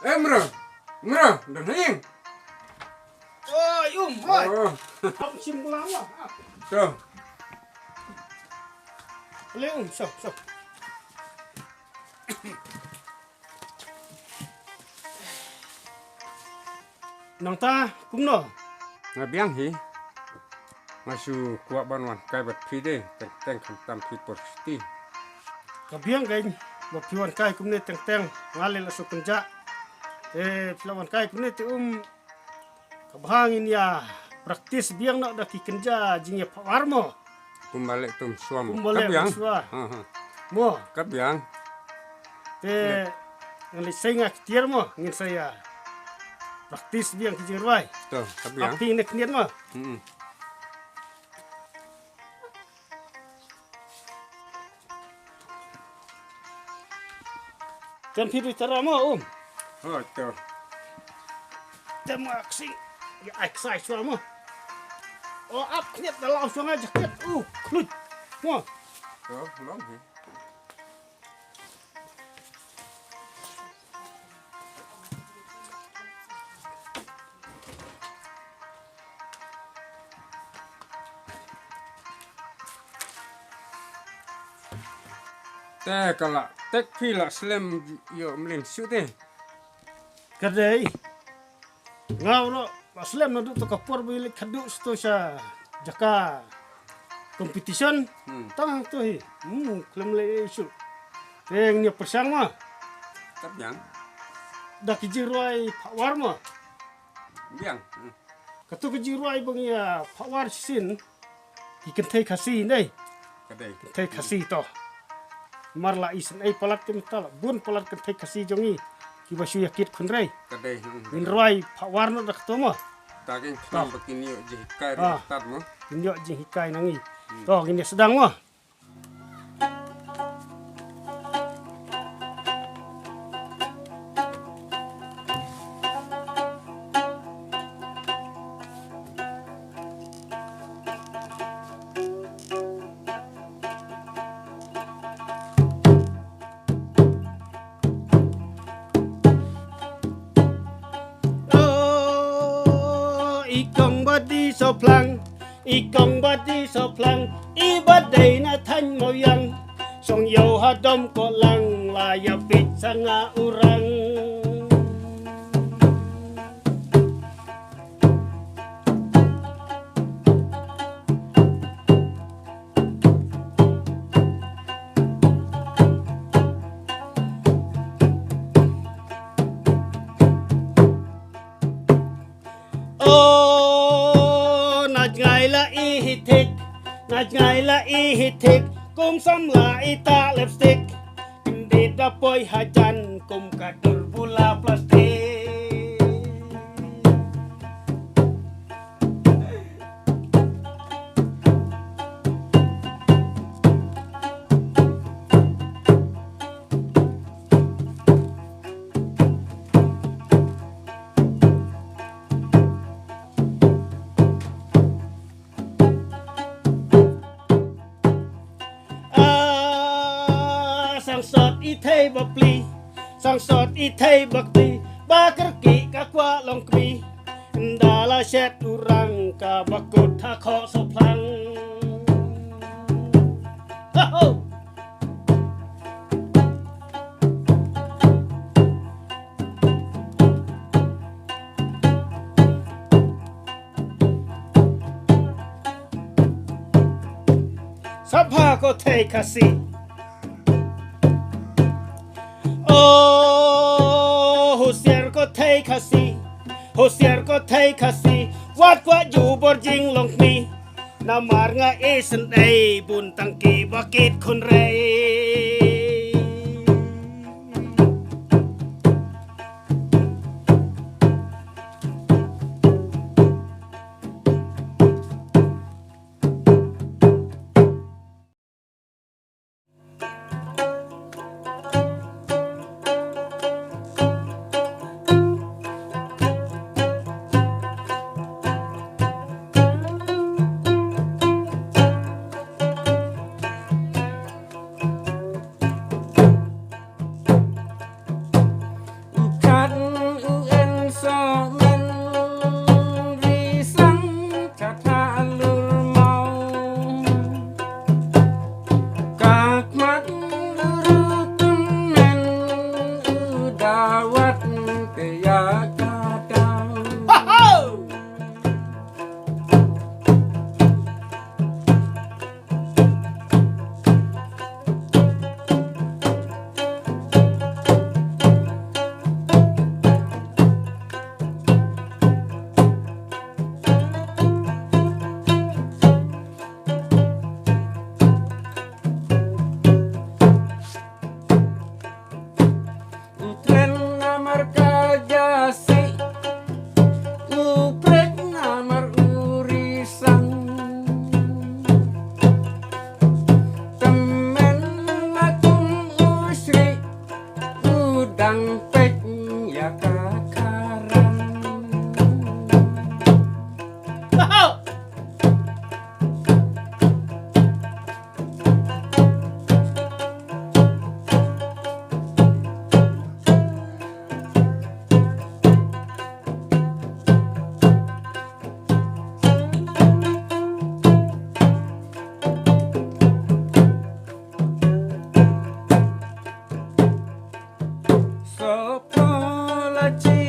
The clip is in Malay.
Mero, dah nanging. Oh, hoi. Oh, Aku simpulan lah. tu. Boleh so. Nang ta kum no. Ngabiang hi. Masuk kuat banwan kai bat phi de, teng tam phi porsti. Kabiang kain. Bapiwan kai kum ne teng ngalil aso kenja. Pelawan kai kum ne ti kabhangin ya praktis biang nak dah kenja jingnya pawarmo. Kumbalik tum suam. Kumbalik sua. Mo. Kabiang. Ngali saya ngak mo ngin saya. Praktis biang kijirwai. Tu, kabiang. Api nek niat mo. Kan piru cara mo Oh, tu. Temu aksi. Ya exercise suara mo. Oh, ap kniat dalam suara jaket. Klut. Mo. Tu, long hi. Kalau tek phi la slam yo mling su de. Kadai. Ngau no Aslam nadu to kapor bilik kadu sto sa jaka competition. Tang to hi. Klem le isu. Teng ni persang ma. Kabiang. Dak jiruai pawar ma. Biang. Katu jiruai bang ya pawar sin. Ikan thai khasi nei. Kadai. Thai khasi to. Marla isen ai palat kem tal. Bun palat kan thai khasi jongi. Kiba shu yakit khunrai. Kadai. Min roi pawar no dak to ma. Taging tam begini yo jikai tat mo. Inyo jing hikai nangi. To gini sedang ma. Ikong badi soplang ibadai na tan moyang song yo hadom ko lang layapit sa nga urang ngay la ihitik kum samla ita lipstick hindi dapoy hajan kum kadur bula plastik sang sot itay bakti bakar ki kakwa long kmi ndala shet urang ka bakut hakho soplang ho sabha ko thei khasi Hosiar ko thai khasi wat kwa ju bor jing long mi namar nga isen ai bun tangki bakit khun rei kecil